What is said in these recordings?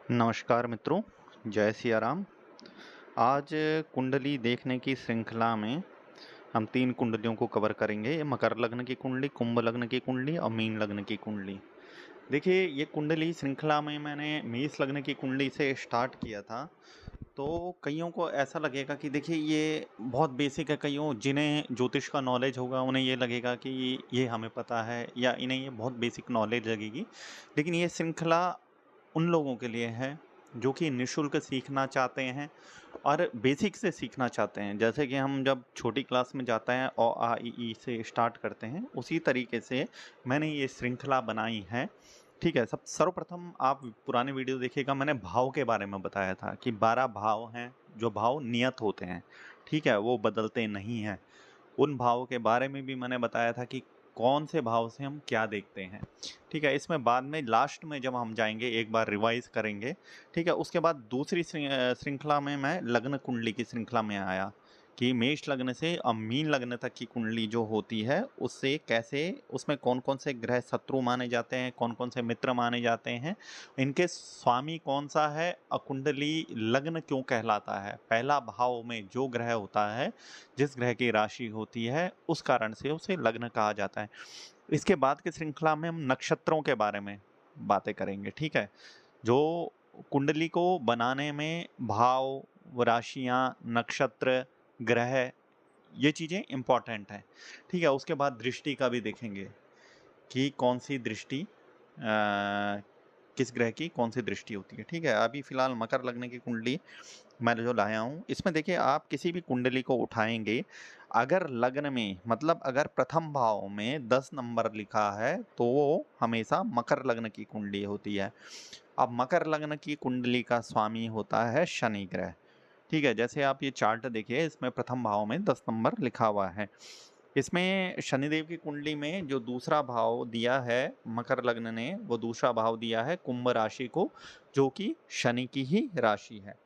नमस्कार मित्रों, जय सिया राम। आज कुंडली देखने की श्रृंखला में हम 3 कुंडलियों को कवर करेंगे। ये मकर लग्न की कुंडली, कुंभ लग्न की कुंडली और मीन लग्न की कुंडली। देखिए, ये कुंडली श्रृंखला में मैंने मेष लग्न की कुंडली से स्टार्ट किया था, तो कइयों को ऐसा लगेगा कि देखिए ये बहुत बेसिक है। कइयों जिन्हें ज्योतिष का नॉलेज होगा उन्हें ये लगेगा कि ये हमें पता है या इन्हें ये बहुत बेसिक नॉलेज लगेगी। लेकिन ये श्रृंखला उन लोगों के लिए है जो कि निःशुल्क सीखना चाहते हैं और बेसिक से सीखना चाहते हैं। जैसे कि हम जब छोटी क्लास में जाते हैं अ आ इ ई से स्टार्ट करते हैं, उसी तरीके से मैंने ये श्रृंखला बनाई है। ठीक है, सब सर्वप्रथम आप पुराने वीडियो देखिएगा, मैंने भाव के बारे में बताया था कि 12 भाव हैं, जो भाव नियत होते हैं। ठीक है, वो बदलते नहीं हैं। उन भावों के बारे में भी मैंने बताया था कि कौन से भाव से हम क्या देखते हैं। ठीक है, इसमें बाद में लास्ट में जब हम जाएंगे एक बार रिवाइज करेंगे। ठीक है, उसके बाद दूसरी श्रृंखला में मैं लग्न कुंडली की श्रृंखला में आया कि मेष लग्न से और मीन लग्न तक की कुंडली जो होती है उससे कैसे, उसमें कौन कौन से ग्रह शत्रु माने जाते हैं, कौन कौन से मित्र माने जाते हैं, इनके स्वामी कौन सा है और कुंडली लग्न क्यों कहलाता है। पहला भाव में जो ग्रह होता है, जिस ग्रह की राशि होती है, उस कारण से उसे लग्न कहा जाता है। इसके बाद की श्रृंखला में हम नक्षत्रों के बारे में बातें करेंगे। ठीक है, जो कुंडली को बनाने में भाव, राशियां, नक्षत्र, ग्रह, ये चीजें इंपॉर्टेंट हैं। ठीक है, उसके बाद दृष्टि का भी देखेंगे कि कौन सी दृष्टि किस ग्रह की कौन सी दृष्टि होती है। ठीक है, अभी फिलहाल मकर लग्न की कुंडली मैं जो लाया हूँ, इसमें देखिए आप किसी भी कुंडली को उठाएंगे, अगर लग्न में मतलब अगर प्रथम भाव में 10 नंबर लिखा है तो वो हमेशा मकर लग्न की कुंडली होती है। अब मकर लग्न की कुंडली का स्वामी होता है शनि ग्रह। ठीक है, जैसे आप ये चार्ट देखिए, इसमें प्रथम भाव में 10 नंबर लिखा हुआ है। इसमें शनिदेव की कुंडली में जो दूसरा भाव दिया है मकर लग्न ने, वो दूसरा भाव दिया है कुंभ राशि को, जो कि शनि की ही राशि है।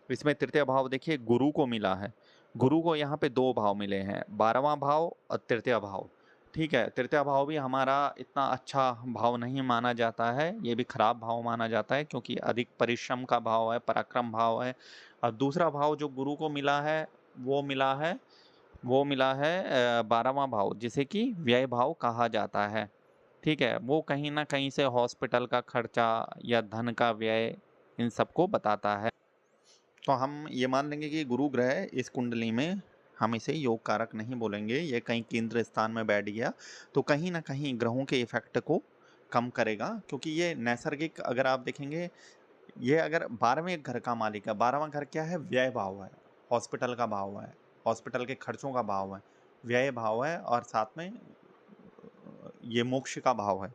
इसमें तृतीय भाव देखिए गुरु को मिला है। गुरु को यहाँ पे 2 भाव मिले हैं, 12वां भाव और तृतीय भाव। ठीक है, तृतीय भाव भी हमारा इतना अच्छा भाव नहीं माना जाता है, ये भी खराब भाव माना जाता है क्योंकि अधिक परिश्रम का भाव है, पराक्रम भाव है। और दूसरा भाव जो गुरु को मिला है, वो मिला है वो मिला है 12वां भाव, जिसे कि व्यय भाव कहा जाता है। ठीक है, वो कहीं ना कहीं से हॉस्पिटल का खर्चा या धन का व्यय, इन सबको बताता है। तो हम ये मान लेंगे कि गुरु ग्रह इस कुंडली में, हम इसे योग कारक नहीं बोलेंगे, ये कहीं केंद्र स्थान में बैठ गया तो कहीं ना कहीं ग्रहों के इफेक्ट को कम करेगा, क्योंकि ये नैसर्गिक, अगर आप देखेंगे, ये अगर 12वें घर का मालिक है, 12वां घर क्या है, व्यय भाव है, हॉस्पिटल का भाव है, हॉस्पिटल के खर्चों का भाव है, व्यय भाव है, और साथ में ये मोक्ष का भाव है।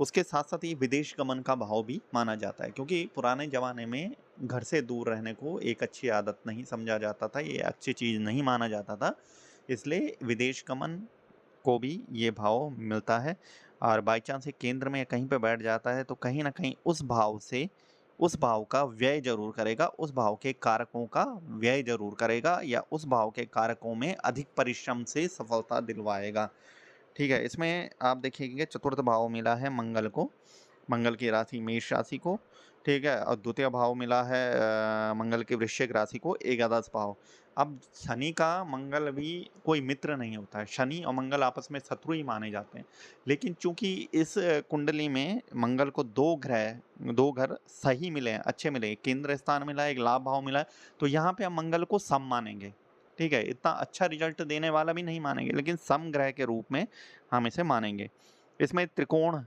उसके साथ साथ ये विदेश गमन का भाव भी माना जाता है, क्योंकि पुराने ज़माने में घर से दूर रहने को एक अच्छी आदत नहीं समझा जाता था, ये अच्छी चीज़ नहीं माना जाता था। इसलिए विदेश गमन को भी ये भाव मिलता है। और बाई चांस ये केंद्र में कहीं पे बैठ जाता है तो कहीं न कहीं उस भाव से, उस भाव का व्यय ज़रूर करेगा, उस भाव के कारकों का व्यय ज़रूर करेगा, या उस भाव के कारकों में अधिक परिश्रम से सफलता दिलवाएगा। ठीक है, इसमें आप देखिएगा चतुर्थ भाव मिला है मंगल को, मंगल की राशि मेष राशि को। ठीक है, और द्वितीय भाव मिला है मंगल की वृश्चिक राशि को, एकादश भाव। अब शनि का मंगल भी कोई मित्र नहीं होता है, शनि और मंगल आपस में शत्रु ही माने जाते हैं। लेकिन चूंकि इस कुंडली में मंगल को 2 घर सही मिले हैं, अच्छे मिले, एक केंद्र स्थान मिला है, एक लाभ भाव मिला है, तो यहाँ पे हम मंगल को सम मानेंगे। ठीक है, इतना अच्छा रिजल्ट देने वाला भी नहीं मानेंगे, लेकिन सम ग्रह के रूप में हम इसे मानेंगे। इसमें त्रिकोण,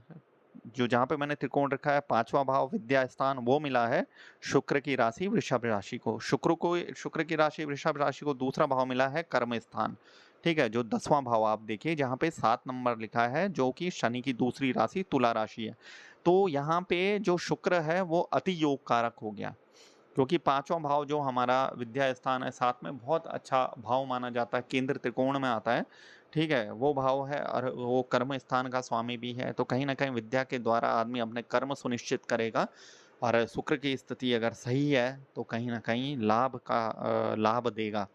जो जहाँ पे मैंने त्रिकोण रखा है, 5वां भाव विद्या स्थान, वो मिला है शुक्र की राशि वृषभ राशि को। शुक्र की राशि वृषभ राशि को दूसरा भाव मिला है कर्म स्थान। ठीक है, जो 10वां भाव आप देखिए जहाँ पे 7 नंबर लिखा है, जो कि शनि की दूसरी राशि तुला राशि है। तो यहाँ पे जो शुक्र है वो अति योग कारक हो गया, क्योंकि 5वां भाव जो हमारा विद्या स्थान है, साथ में बहुत अच्छा भाव माना जाता है, केंद्र त्रिकोण में आता है। ठीक है, वो भाव है और वो कर्म स्थान का स्वामी भी है, तो कहीं ना कहीं विद्या के द्वारा आदमी अपने कर्म सुनिश्चित करेगा। और शुक्र की स्थिति अगर सही है तो कहीं ना कहीं लाभ देगा।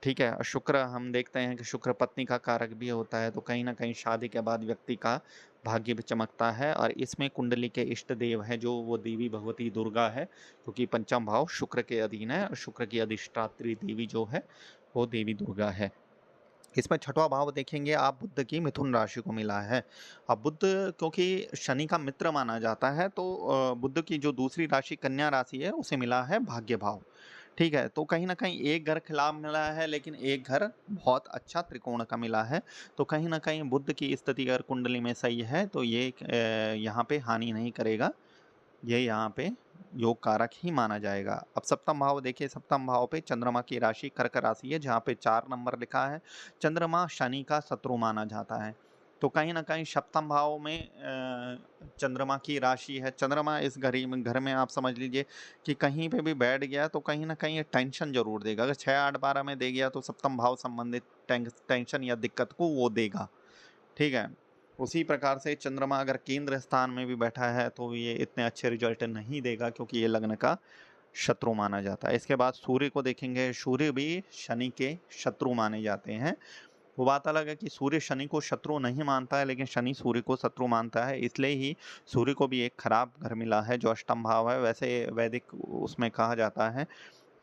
ठीक है। शुक्र हम देखते हैं कि शुक्र पत्नी का कारक भी होता है, तो कहीं न कहीं शादी के बाद व्यक्ति का भाग्य भी चमकता है और इसमें कुंडली के इष्ट देव हैं जो वो देवी भगवती दुर्गा है, क्योंकि पंचम भाव शुक्र के अधीन है और शुक्र की अधिष्ठात्री देवी जो है, वो देवी दुर्गा है। इसमें छठवां भाव देखेंगे आप बुध की मिथुन राशि को मिला है। अब बुध क्योंकि शनि का मित्र माना जाता है तो बुध की जो दूसरी राशि कन्या राशि है उसे मिला है भाग्य भाव। ठीक है, तो कहीं न कहीं एक घर खिलाफ मिला है लेकिन एक घर बहुत अच्छा त्रिकोण का मिला है। तो कहीं न कहीं बुध की स्थिति अगर कुंडली में सही है तो ये यहाँ पे हानि नहीं करेगा। ये यहाँ पे योग कारक ही माना जाएगा। अब सप्तम भाव देखिए, सप्तम भाव पे चंद्रमा की राशि कर्क राशि है जहाँ पे 4 नंबर लिखा है। चंद्रमा शनि का शत्रु माना जाता है। तो कहीं न कहीं सप्तम भाव में चंद्रमा की राशि है। चंद्रमा इस घर में आप समझ लीजिए कि कहीं पे भी बैठ गया तो कहीं न कहीं टेंशन ज़रूर देगा। अगर 6, 8, 12 में दे गया तो सप्तम भाव संबंधित टेंशन या दिक्कत को वो देगा। ठीक है। उसी प्रकार से चंद्रमा अगर केंद्र स्थान में भी बैठा है तो ये इतने अच्छे रिजल्ट नहीं देगा क्योंकि ये लग्न का शत्रु माना जाता है। इसके बाद सूर्य को देखेंगे, सूर्य भी शनि के शत्रु माने जाते हैं। वो बात अलग है कि सूर्य शनि को शत्रु नहीं मानता है लेकिन शनि सूर्य को शत्रु मानता है, इसलिए ही सूर्य को भी एक खराब घर मिला है जो अष्टम भाव है। वैसे वैदिक उसमें कहा जाता है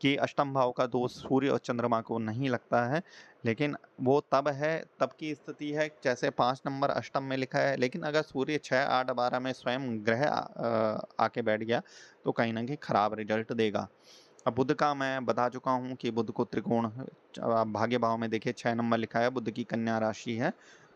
कि अष्टम भाव का दोष सूर्य और चंद्रमा को नहीं लगता है, लेकिन वो तब की स्थिति है जैसे 5 नंबर अष्टम में लिखा है, लेकिन अगर सूर्य 6, 8, 12 में स्वयं ग्रह आके बैठ गया तो कहीं न कहीं खराब रिजल्ट देगा। अब बुध का मैं बता चुका हूँ कि बुध को त्रिकोण भाग्य भाव में देखिए 6 नंबर लिखा है, बुध की कन्या राशि है,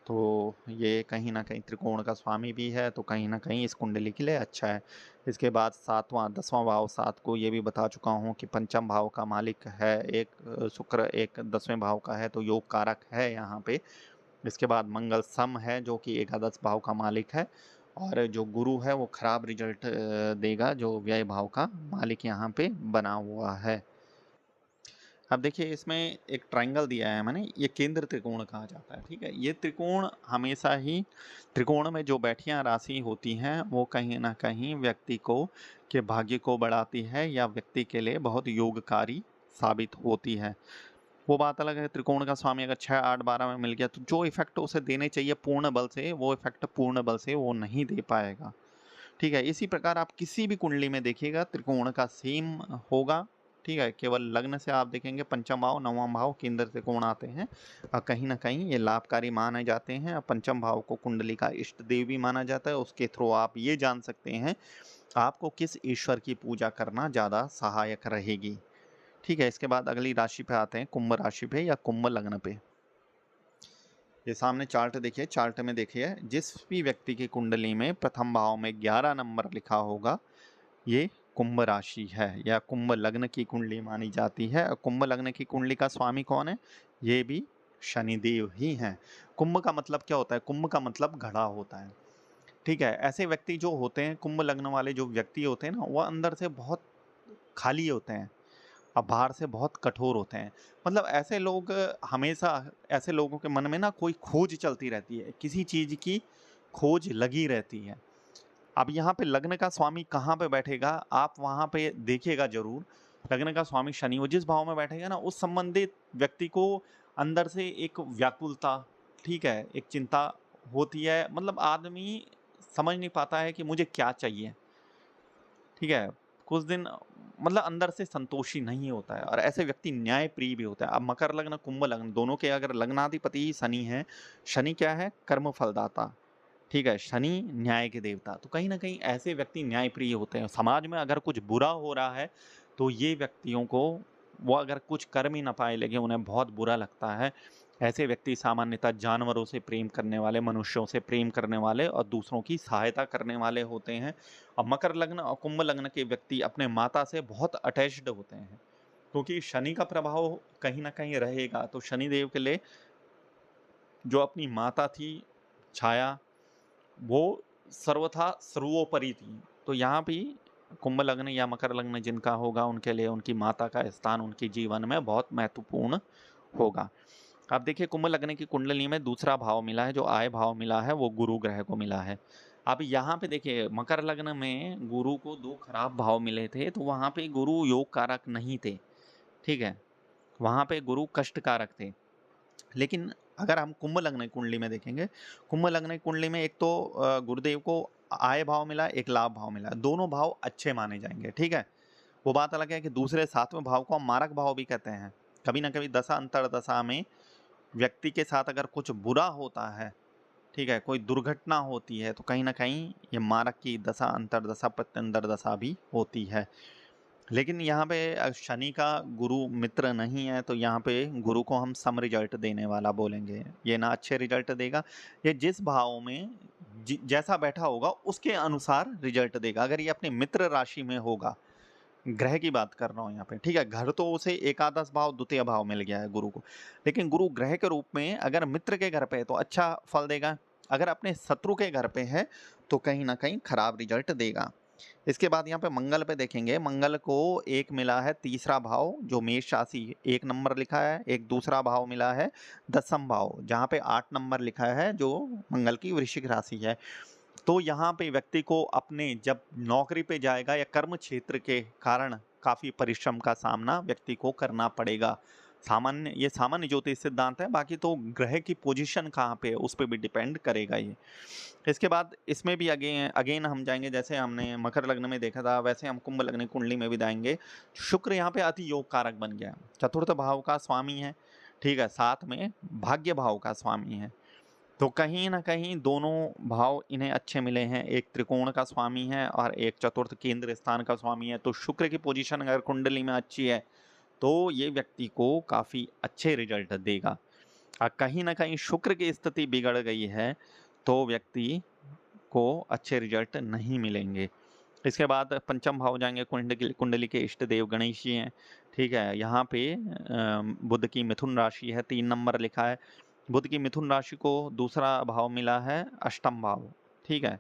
तो ये कहीं न कहीं त्रिकोण का स्वामी भी है, तो कहीं न कहीं इस कुंडली के लिए अच्छा है। इसके बाद 7वां 10वां भाव 7 को ये भी बता चुका हूँ कि पंचम भाव का मालिक है एक शुक्र, एक 10वें भाव का है तो योग कारक है यहाँ पे। इसके बाद मंगल सम है जो कि एकादश भाव का मालिक है और जो गुरु है वो खराब रिजल्ट देगा जो व्यय भाव का मालिक यहाँ पे बना हुआ है। अब देखिए इसमें एक ट्रायंगल दिया है मैंने, ये केंद्र त्रिकोण कहा जाता है। ठीक है, ये त्रिकोण हमेशा ही त्रिकोण में जो बैठियां राशि होती हैं वो कहीं ना कहीं व्यक्ति को के भाग्य को बढ़ाती है या व्यक्ति के लिए बहुत योगकारी साबित होती है। वो बात अलग है, त्रिकोण का स्वामी अगर 6, 8, 12 में मिल गया तो जो इफेक्ट उसे देने चाहिए पूर्ण बल से वो इफेक्ट पूर्ण बल से वो नहीं दे पाएगा। ठीक है, इसी प्रकार आप किसी भी कुंडली में देखिएगा त्रिकोण का सेम होगा। ठीक है, केवल लग्न से आप देखेंगे पंचम भाव, नवम भाव केंद्र त्रिकोण आते हैं और कहीं ना कहीं ये लाभकारी माने जाते हैं। और पंचम भाव को कुंडली का इष्ट देव भी माना जाता है, उसके थ्रू आप ये जान सकते हैं आपको किस ईश्वर की पूजा करना ज़्यादा सहायक रहेगी। ठीक है, इसके बाद अगली राशि पे आते हैं, कुंभ राशि पे या कुंभ लग्न पे। ये सामने चार्ट देखिए, चार्ट में देखिए जिस भी व्यक्ति की कुंडली में प्रथम भाव में 11 नंबर लिखा होगा ये कुंभ राशि है या कुंभ लग्न की कुंडली मानी जाती है। और कुंभ लग्न की कुंडली का स्वामी कौन है? ये भी शनिदेव ही हैं। कुंभ का मतलब क्या होता है? कुंभ का मतलब घड़ा होता है। ठीक है, ऐसे व्यक्ति जो होते हैं कुंभ लग्न वाले जो व्यक्ति होते हैं ना वो अंदर से बहुत खाली होते हैं और बाहर से बहुत कठोर होते हैं। मतलब ऐसे लोग हमेशा, ऐसे लोगों के मन में ना कोई खोज चलती रहती है, किसी चीज की खोज लगी रहती है। अब यहाँ पे लग्न का स्वामी कहाँ पे बैठेगा आप वहाँ पे देखिएगा जरूर। लग्न का स्वामी शनि वो जिस भाव में बैठेगा ना उस संबंधित व्यक्ति को अंदर से एक व्याकुलता, ठीक है, एक चिंता होती है। मतलब आदमी समझ नहीं पाता है कि मुझे क्या चाहिए। ठीक है, कुछ दिन मतलब अंदर से संतोषी नहीं होता है और ऐसे व्यक्ति न्याय प्रिय भी होता है। अब मकर लग्न कुंभ लग्न दोनों के अगर लग्नाधिपति ही शनि है, शनि क्या है? कर्म फलदाता। ठीक है, शनि न्याय के देवता, तो कहीं ना कहीं ऐसे व्यक्ति न्याय प्रिय होते हैं। समाज में अगर कुछ बुरा हो रहा है तो ये व्यक्तियों को वो अगर कुछ कर भी ना पाए लेकिन उन्हें बहुत बुरा लगता है। ऐसे व्यक्ति सामान्यतः जानवरों से प्रेम करने वाले, मनुष्यों से प्रेम करने वाले और दूसरों की सहायता करने वाले होते हैं। और मकर लग्न और कुंभ लग्न के व्यक्ति अपने माता से बहुत अटैच्ड होते हैं क्योंकि शनि का प्रभाव कहीं ना कहीं रहेगा। तो शनिदेव के लिए जो अपनी माता थी छाया वो सर्वथा सर्वोपरि थी। तो यहाँ भी कुंभ लग्न या मकर लग्न जिनका होगा उनके लिए उनकी माता का स्थान उनके जीवन में बहुत महत्वपूर्ण होगा। अब देखिए कुंभ लग्न की कुंडली में दूसरा भाव मिला है, जो आय भाव मिला है वो गुरु ग्रह को मिला है। अब यहाँ पे देखिए मकर लग्न में गुरु को 2 खराब भाव मिले थे तो वहाँ पे गुरु योग कारक नहीं थे। ठीक है, वहाँ पे गुरु कष्टकारक थे। लेकिन अगर हम कुंभ लग्न कुंडली में देखेंगे, कुंभ लग्न कुंडली में एक तो गुरुदेव को आय भाव मिला, एक लाभ भाव मिला, दोनों भाव अच्छे माने जाएंगे, ठीक है। वो बात अलग है कि दूसरे सातवें भाव को हम मारक भाव भी कहते हैं। कभी ना कभी दशा अंतरदशा में व्यक्ति के साथ अगर कुछ बुरा होता है, ठीक है, कोई दुर्घटना होती है, तो कहीं ना कहीं ये मारक की दशा अंतरदशा प्रत्यंतर दशा भी होती है। लेकिन यहाँ पे शनि का गुरु मित्र नहीं है, तो यहाँ पे गुरु को हम सम रिजल्ट देने वाला बोलेंगे। ये ना अच्छे रिजल्ट देगा, ये जिस भाव में जैसा बैठा होगा उसके अनुसार रिजल्ट देगा। अगर ये अपने मित्र राशि में होगा, ग्रह की बात कर रहा हूँ यहाँ पे, ठीक है, घर तो उसे एकादश भाव द्वितीय भाव मिल गया है गुरु को, लेकिन गुरु ग्रह के रूप में अगर मित्र के घर पे है तो अच्छा फल देगा, अगर अपने शत्रु के घर पे है तो कहीं ना कहीं खराब रिजल्ट देगा। इसके बाद यहाँ पे मंगल पे देखेंगे, मंगल को एक मिला है तीसरा भाव जो मेष राशि 1 नंबर लिखा है, एक दूसरा भाव मिला है दसम भाव जहाँ पे 8 नंबर लिखा है जो मंगल की वृश्चिक राशि है। तो यहाँ पे व्यक्ति को अपने जब नौकरी पे जाएगा या कर्म क्षेत्र के कारण काफी परिश्रम का सामना व्यक्ति को करना पड़ेगा। ये सामान्य ज्योतिष सिद्धांत है, बाकी तो ग्रह की पोजीशन कहाँ पे है उस पर भी डिपेंड करेगा ये। इसके बाद इसमें भी अगेन हम जाएंगे, जैसे हमने मकर लग्न में देखा था वैसे हम कुंभ लग्न कुंडली में भी जाएंगे। शुक्र यहाँ पे अति योग कारक बन गया, चतुर्थ भाव का स्वामी है, ठीक है, साथ में भाग्य भाव का स्वामी है। तो कहीं ना कहीं दोनों भाव इन्हें अच्छे मिले हैं, एक त्रिकोण का स्वामी है और एक चतुर्थ केंद्र स्थान का स्वामी है। तो शुक्र की पोजीशन अगर कुंडली में अच्छी है तो ये व्यक्ति को काफ़ी अच्छे रिजल्ट देगा। और कहीं ना कहीं शुक्र की स्थिति बिगड़ गई है तो व्यक्ति को अच्छे रिजल्ट नहीं मिलेंगे। इसके बाद पंचम भाव जाएंगे, कुंडली के इष्ट देव गणेश जी हैं, ठीक है। यहाँ पे बुध की मिथुन राशि है, 3 नंबर लिखा है। बुध की मिथुन राशि को दूसरा भाव मिला है अष्टम भाव, ठीक है।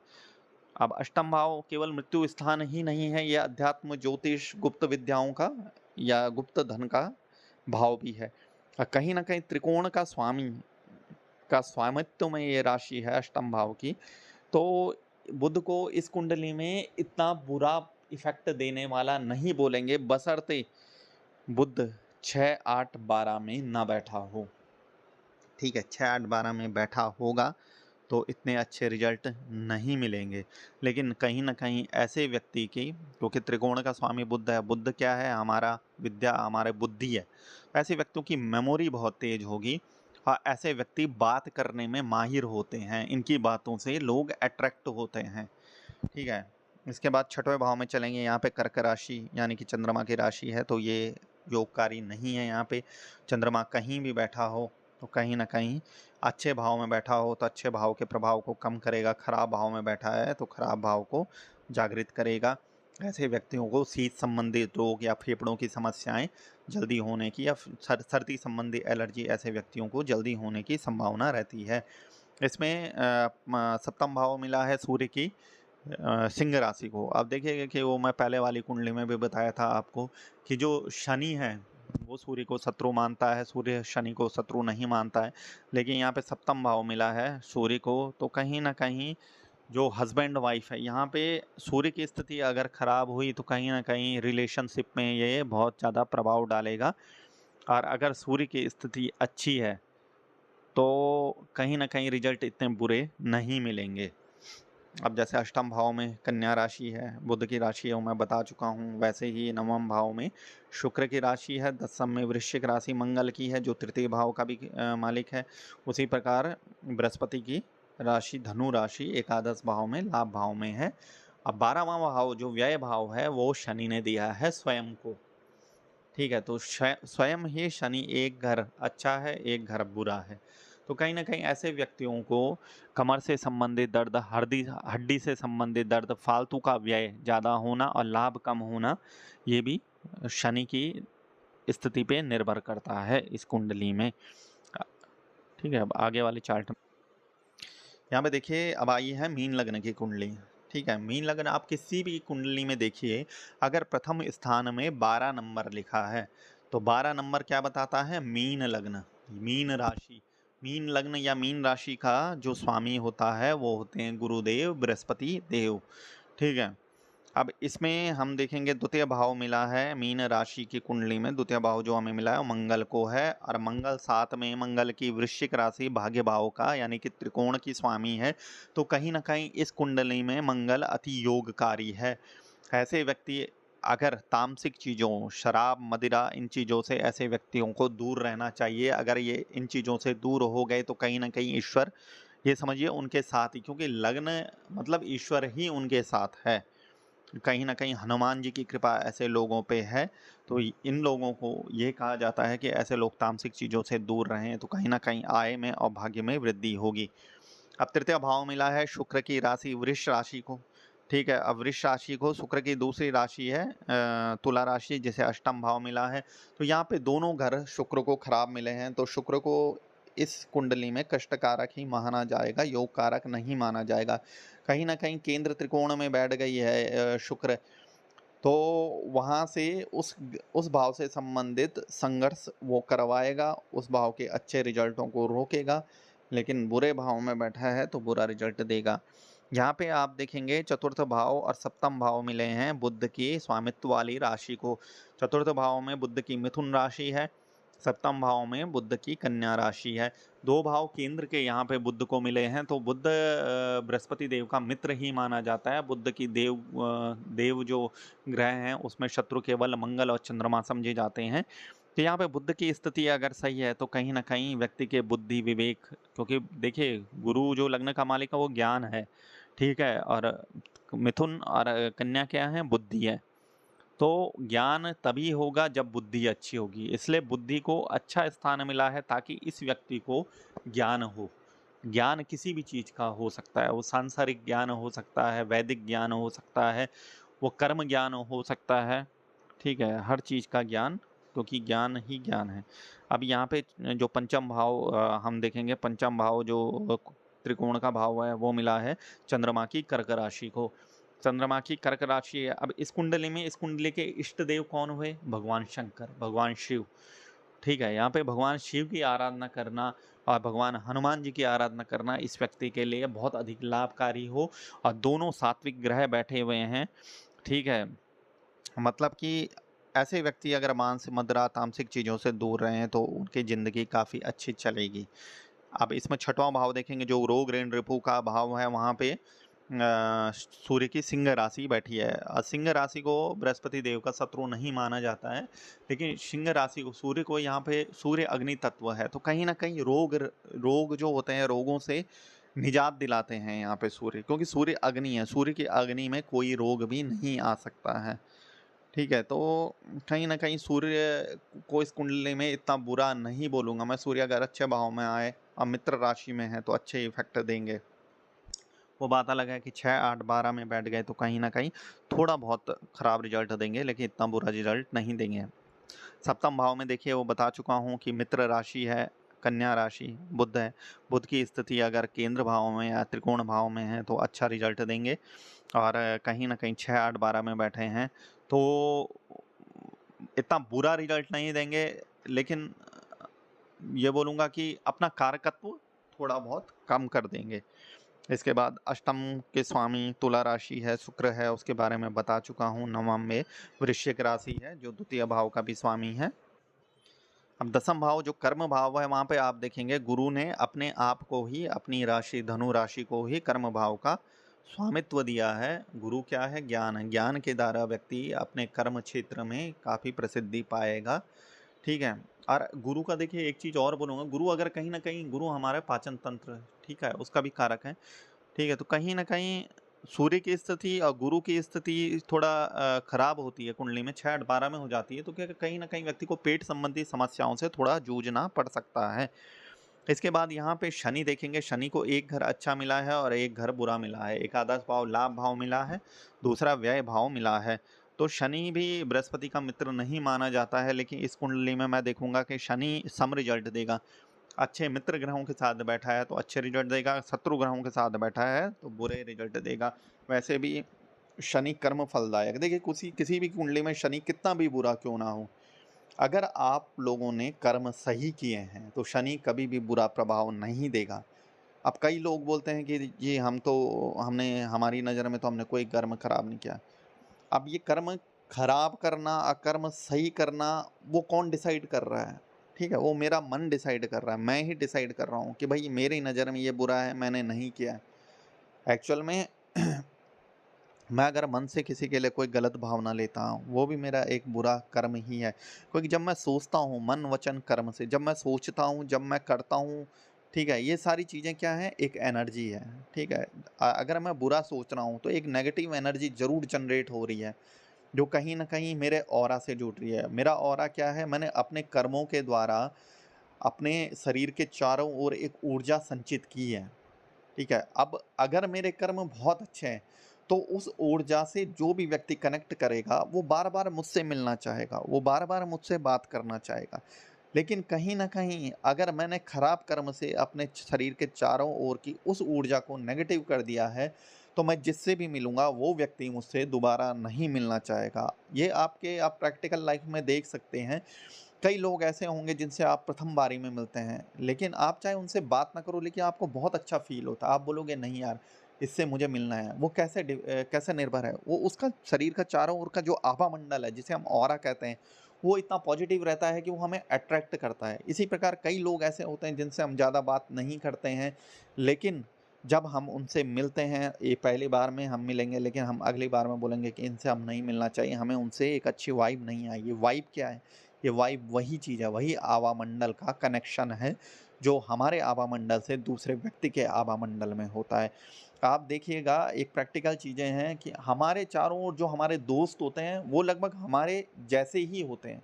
अब अष्टम भाव केवल मृत्यु स्थान ही नहीं है, यह अध्यात्म ज्योतिष गुप्त विद्याओं का या गुप्त धन का भाव भी है। कहीं ना कहीं त्रिकोण का स्वामी का स्वामित्व में ये राशि है अष्टम भाव की। तो बुध को इस कुंडली में इतना बुरा इफेक्ट देने वाला नहीं बोलेंगे, बशर्ते बुध 6, 8, 12 में ना बैठा हो, ठीक है। 6, 8, 12 में बैठा होगा तो इतने अच्छे रिजल्ट नहीं मिलेंगे। लेकिन कहीं ना कहीं ऐसे व्यक्ति की, क्योंकि त्रिकोण का स्वामी बुध है, बुध क्या है, हमारा विद्या, हमारे बुद्धि है, ऐसे व्यक्तियों की मेमोरी बहुत तेज होगी और ऐसे व्यक्ति बात करने में माहिर होते हैं, इनकी बातों से लोग अट्रैक्ट होते हैं, ठीक है। इसके बाद छठवें भाव में चलेंगे, यहाँ पे कर्क राशि यानी कि चंद्रमा की राशि है, तो ये योगकारी नहीं है। यहाँ पे चंद्रमा कहीं भी बैठा हो तो कहीं ना कहीं अच्छे भाव में बैठा हो तो अच्छे भाव के प्रभाव को कम करेगा, खराब भाव में बैठा है तो खराब भाव को जागृत करेगा। ऐसे व्यक्तियों को शीत संबंधित रोग या फेफड़ों की समस्याएं जल्दी होने की या सर्दी संबंधी एलर्जी ऐसे व्यक्तियों को जल्दी होने की संभावना रहती है। इसमें सप्तम भाव मिला है सूर्य की सिंह राशि को। अब देखिएगा कि वो मैं पहले वाली कुंडली में भी बताया था आपको कि जो शनि है वो सूर्य को शत्रु मानता है, सूर्य शनि को शत्रु नहीं मानता है। लेकिन यहाँ पे सप्तम भाव मिला है सूर्य को, तो कहीं ना कहीं जो हस्बैंड वाइफ है, यहाँ पे सूर्य की स्थिति अगर खराब हुई तो कहीं ना कहीं रिलेशनशिप में ये बहुत ज़्यादा प्रभाव डालेगा। और अगर सूर्य की स्थिति अच्छी है तो कहीं ना कहीं रिजल्ट इतने बुरे नहीं मिलेंगे। अब जैसे अष्टम भाव में कन्या राशि है, बुध की राशि है, वो मैं बता चुका हूँ। वैसे ही नवम भाव में शुक्र की राशि है, दसम में वृश्चिक राशि मंगल की है जो तृतीय भाव का भी मालिक है। उसी प्रकार बृहस्पति की राशि धनु राशि एकादश भाव में लाभ भाव में है। अब 12वां भाव जो व्यय भाव है वो शनि ने दिया है स्वयं को, ठीक है। तो स्वयं ही शनि, एक घर अच्छा है एक घर बुरा है। तो कहीं ना कहीं ऐसे व्यक्तियों को कमर से संबंधित दर्द, हड्डी से संबंधित दर्द, फालतू का व्यय ज़्यादा होना और लाभ कम होना, ये भी शनि की स्थिति पे निर्भर करता है इस कुंडली में, ठीक है। अब आगे वाले चार्ट में यहाँ पे देखिए, अब आई है मीन लग्न की कुंडली, ठीक है। मीन लग्न आप किसी भी कुंडली में देखिए, अगर प्रथम स्थान में 12 नंबर लिखा है तो 12 नंबर क्या बताता है, मीन लग्न, मीन राशि। मीन लग्न या मीन राशि का जो स्वामी होता है वो होते हैं गुरुदेव बृहस्पति देव, ठीक है। अब इसमें हम देखेंगे द्वितीय भाव मिला है मीन राशि की कुंडली में, द्वितीय भाव जो हमें मिला है वो मंगल को है, और मंगल साथ में मंगल की वृश्चिक राशि भाग्य भाव का यानी कि त्रिकोण की स्वामी है। तो कहीं ना कहीं इस कुंडली में मंगल अति योगकारी है। ऐसे व्यक्ति अगर तामसिक चीज़ों, शराब, मदिरा, इन चीज़ों से ऐसे व्यक्तियों को दूर रहना चाहिए। अगर ये इन चीज़ों से दूर हो गए तो कहीं ना कहीं ईश्वर, ये समझिए उनके साथ ही, क्योंकि लग्न मतलब ईश्वर ही उनके साथ है। कहीं न कहीं हनुमान जी की कृपा ऐसे लोगों पे है, तो इन लोगों को ये कहा जाता है कि ऐसे लोग तामसिक चीज़ों से दूर रहें, तो कहीं न कहीं आय में और भाग्य में वृद्धि होगी। अब तृतीय भाव मिला है शुक्र की राशि वृष राशि को, ठीक है? अब वृष राशि को शुक्र की दूसरी राशि है तुला राशि, जिसे अष्टम भाव मिला है। तो यहाँ पे दोनों घर शुक्र को खराब मिले हैं, तो शुक्र को इस कुंडली में कष्टकारक ही माना जाएगा, योग कारक नहीं माना जाएगा। कहीं न कहीं केंद्र त्रिकोण में बैठ गई है शुक्र, तो वहाँ से उस भाव से संबंधित संघर्ष वो करवाएगा, उस भाव के अच्छे रिजल्टों को रोकेगा, लेकिन बुरे भाव में बैठा है तो बुरा रिजल्ट देगा। यहाँ पे आप देखेंगे चतुर्थ भाव और सप्तम भाव मिले हैं बुध की स्वामित्व वाली राशि को। चतुर्थ भाव में बुध की मिथुन राशि है, सप्तम भाव में बुध की कन्या राशि है। दो भाव केंद्र के यहाँ पे बुध को मिले हैं, तो बुध बृहस्पति देव का मित्र ही माना जाता है। बुध की देव जो ग्रह हैं उसमें शत्रु केवल मंगल और चंद्रमा समझे जाते हैं। तो यहाँ पे बुध की स्थिति अगर सही है तो कहीं ना कहीं व्यक्ति के बुद्धि विवेक, क्योंकि देखिए गुरु जो लग्न का मालिक है वो ज्ञान है, ठीक है, और मिथुन और कन्या क्या है, बुद्धि है। तो ज्ञान तभी होगा जब बुद्धि अच्छी होगी, इसलिए बुद्धि को अच्छा स्थान मिला है ताकि इस व्यक्ति को ज्ञान हो। ज्ञान किसी भी चीज़ का हो सकता है, वो सांसारिक ज्ञान हो सकता है, वैदिक ज्ञान हो सकता है, वो कर्म ज्ञान हो सकता है, ठीक है, हर चीज़ का ज्ञान, क्योंकि ज्ञान ही ज्ञान है। अब यहाँ पे जो पंचम भाव हम देखेंगे, पंचम भाव जो त्रिकोण का भाव है वो मिला है चंद्रमा की कर्क राशि को। चंद्रमा की कर्क राशि है। अब इस कुंडली में, इस कुंडली के इष्ट देव कौन हुए? भगवान शंकर, भगवान शिव, ठीक है। यहाँ पे भगवान शिव की आराधना करना और भगवान हनुमान जी की आराधना करना इस व्यक्ति के लिए बहुत अधिक लाभकारी हो, और दोनों सात्विक ग्रह बैठे हुए हैं, ठीक है। मतलब कि ऐसे व्यक्ति अगर मांस, मदिरा, तामसिक चीज़ों से दूर रहें तो उनकी ज़िंदगी काफ़ी अच्छी चलेगी। अब इसमें छठवां भाव देखेंगे जो रोग ऋण रिपु का भाव है, वहाँ पे सूर्य की सिंह राशि बैठी है। सिंह राशि को बृहस्पति देव का शत्रु नहीं माना जाता है, लेकिन सिंह राशि को, सूर्य को, यहाँ पे सूर्य अग्नि तत्व है, तो कहीं ना कहीं रोग जो होते हैं, रोगों से निजात दिलाते हैं यहाँ पे सूर्य, क्योंकि सूर्य अग्नि है, सूर्य की अग्नि में कोई रोग भी नहीं आ सकता है, ठीक है। तो कहीं न कहीं सूर्य को इस कुंडली में इतना बुरा नहीं बोलूँगा मैं। सूर्य अगर अच्छे भाव में आए और मित्र राशि में है तो अच्छे इफ़ेक्ट देंगे। वो बात अलग है कि 6, 8, 12 में बैठ गए तो कहीं न कहीं थोड़ा बहुत खराब रिज़ल्ट देंगे, लेकिन इतना बुरा रिज़ल्ट नहीं देंगे। सप्तम भाव में देखिए वो बता चुका हूँ कि मित्र राशि है, कन्या राशि, बुध है। बुध की स्थिति अगर केंद्र भाव में या त्रिकोण भाव में है तो अच्छा रिज़ल्ट देंगे, और कहीं न कहीं 6, 8, 12 में बैठे हैं तो इतना बुरा रिजल्ट नहीं देंगे, लेकिन ये बोलूँगा कि अपना कारकत्व थोड़ा बहुत कम कर देंगे। इसके बाद अष्टम के स्वामी तुला राशि है, शुक्र है, उसके बारे में बता चुका हूँ। नवम में वृश्चिक राशि है जो द्वितीय भाव का भी स्वामी है। अब दसम भाव जो कर्म भाव है, वहाँ पे आप देखेंगे गुरु ने अपने आप को ही, अपनी राशि धनु राशि को ही कर्म भाव का स्वामित्व दिया है। गुरु क्या है? ज्ञान है। ज्ञान के द्वारा व्यक्ति अपने कर्म क्षेत्र में काफ़ी प्रसिद्धि पाएगा, ठीक है। और गुरु का देखिए एक चीज़ और बोलूँगा, गुरु अगर कहीं ना कहीं, गुरु हमारा पाचन तंत्र है, ठीक है, उसका भी कारक है, ठीक है। तो कहीं ना कहीं सूर्य की स्थिति और गुरु की स्थिति थोड़ा खराब होती है कुंडली में, 6, 8, 12 में हो जाती है, तो क्या कहीं ना कहीं व्यक्ति को पेट संबंधी समस्याओं से थोड़ा जूझना पड़ सकता है। इसके बाद यहाँ पे शनि देखेंगे, शनि को एक घर अच्छा मिला है और एक घर बुरा मिला है। एकादश भाव लाभ भाव मिला है, दूसरा व्यय भाव मिला है। तो शनि भी बृहस्पति का मित्र नहीं माना जाता है, लेकिन इस कुंडली में मैं देखूंगा कि शनि सम रिजल्ट देगा। अच्छे मित्र ग्रहों के साथ बैठा है तो अच्छे रिजल्ट देगा, शत्रु ग्रहों के साथ बैठा है तो बुरे रिजल्ट देगा। वैसे भी शनि कर्म फलदायक, देखिए किसी किसी भी कुंडली में शनि कितना भी बुरा क्यों ना हो, अगर आप लोगों ने कर्म सही किए हैं तो शनि कभी भी बुरा प्रभाव नहीं देगा। अब कई लोग बोलते हैं कि जी हमने हमारी नज़र में तो हमने कोई कर्म खराब नहीं किया। अब ये कर्म खराब करना, अकर्म सही करना, वो कौन डिसाइड कर रहा है? ठीक है, वो मेरा मन डिसाइड कर रहा है, मैं ही डिसाइड कर रहा हूँ कि भाई मेरी नज़र में ये बुरा है, मैंने नहीं किया है। एक्चुअल में मैं अगर मन से किसी के लिए कोई गलत भावना लेता हूँ, वो भी मेरा एक बुरा कर्म ही है। क्योंकि जब मैं सोचता हूँ मन, वचन, कर्म से, जब मैं सोचता हूँ, जब मैं करता हूँ, ठीक है, ये सारी चीज़ें क्या हैं? एक एनर्जी है, ठीक है? अगर मैं बुरा सोच रहा हूँ, तो एक नेगेटिव एनर्जी ज़रूर जनरेट हो रही है, जो कहीं न कहीं मेरे ऑरा से जुड़ रही है। मेरा ऑरा क्या है? मैंने अपने कर्मों के द्वारा अपने शरीर के चारों ओर एक ऊर्जा संचित की है। ठीक है, अब अगर मेरे कर्म बहुत अच्छे हैं, तो उस ऊर्जा से जो भी व्यक्ति कनेक्ट करेगा, वो बार-बार मुझसे मिलना चाहेगा, वो बार-बार मुझसे बात करना चाहेगा। लेकिन कहीं न कहीं अगर मैंने खराब कर्म से अपने शरीर के चारों ओर की उस ऊर्जा को नेगेटिव कर दिया है, तो मैं जिससे भी मिलूँगा, वो व्यक्ति मुझसे दोबारा नहीं मिलना चाहेगा। ये आप प्रैक्टिकल लाइफ़ में देख सकते हैं। कई लोग ऐसे होंगे जिनसे आप प्रथम बारी में मिलते हैं, लेकिन आप चाहे उनसे बात ना करो, लेकिन आपको बहुत अच्छा फ़ील होता है। आप बोलोगे नहीं यार, इससे मुझे मिलना है। वो कैसे निर्भर है? वो उसका शरीर का चारों ओर का जो आभा मंडल है, जिसे हम ऑरा कहते हैं, वो इतना पॉजिटिव रहता है कि वो हमें अट्रैक्ट करता है। इसी प्रकार कई लोग ऐसे होते हैं जिनसे हम ज़्यादा बात नहीं करते हैं, लेकिन जब हम उनसे मिलते हैं, ये पहली बार में हम मिलेंगे, लेकिन हम अगली बार में बोलेंगे कि इनसे हम नहीं मिलना चाहिए, हमें उनसे एक अच्छी वाइब नहीं आई। ये वाइब क्या है? ये वाइब वही चीज़ है, वही आवामंडल का कनेक्शन है, जो हमारे आवामंडल से दूसरे व्यक्ति के आवामंडल में होता है। आप देखिएगा, एक प्रैक्टिकल चीज़ें हैं कि हमारे चारों ओर जो हमारे दोस्त होते हैं, वो लगभग हमारे जैसे ही होते हैं।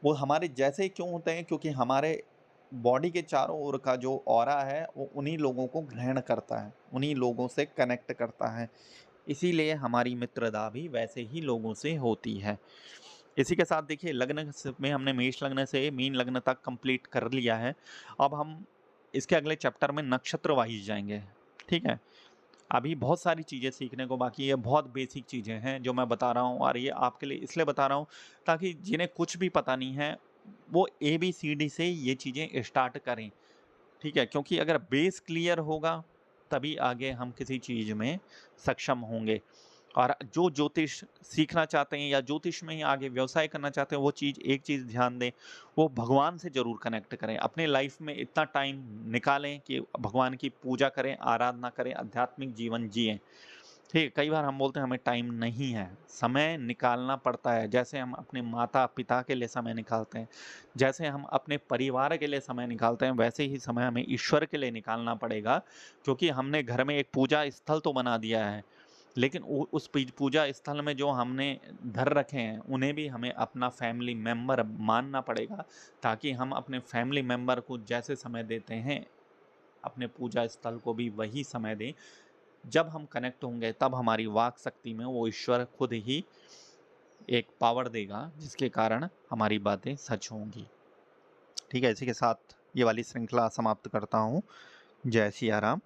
वो हमारे जैसे ही क्यों होते हैं? क्योंकि हमारे बॉडी के चारों ओर का जो ऑरा है, वो उन्हीं लोगों को ग्रहण करता है, उन्हीं लोगों से कनेक्ट करता है। इसीलिए हमारी मित्रता भी वैसे ही लोगों से होती है। इसी के साथ देखिए, लग्न में हमने मेष लग्न से मीन लग्न तक कंप्लीट कर लिया है। अब हम इसके अगले चैप्टर में नक्षत्र वाइज जाएंगे। ठीक है, अभी बहुत सारी चीज़ें सीखने को बाकी है, बहुत बेसिक चीज़ें हैं जो मैं बता रहा हूँ, और ये आपके लिए इसलिए बता रहा हूँ ताकि जिन्हें कुछ भी पता नहीं है, वो ABCD से ये चीज़ें स्टार्ट करें। ठीक है, क्योंकि अगर बेस क्लियर होगा, तभी आगे हम किसी चीज़ में सक्षम होंगे। और जो ज्योतिष सीखना चाहते हैं या ज्योतिष में ही आगे व्यवसाय करना चाहते हैं, वो चीज़ एक चीज़ ध्यान दें, वो भगवान से ज़रूर कनेक्ट करें। अपने लाइफ में इतना टाइम निकालें कि भगवान की पूजा करें, आराधना करें, आध्यात्मिक जीवन जिएँ। ठीक है, कई बार हम बोलते हैं हमें टाइम नहीं है, समय निकालना पड़ता है। जैसे हम अपने माता-पिता के लिए समय निकालते हैं, जैसे हम अपने परिवार के लिए समय निकालते हैं, वैसे ही समय हमें ईश्वर के लिए निकालना पड़ेगा, क्योंकि हमने घर में एक पूजा स्थल तो बना दिया है, लेकिन उस पूजा स्थल में जो हमने धर रखे हैं, उन्हें भी हमें अपना फैमिली मेंबर मानना पड़ेगा, ताकि हम अपने फैमिली मेंबर को जैसे समय देते हैं, अपने पूजा स्थल को भी वही समय दें। जब हम कनेक्ट होंगे, तब हमारी वाक शक्ति में वो ईश्वर खुद ही एक पावर देगा, जिसके कारण हमारी बातें सच होंगी। ठीक है, इसी के साथ ये वाली श्रृंखला समाप्त करता हूँ। जय सिया राम।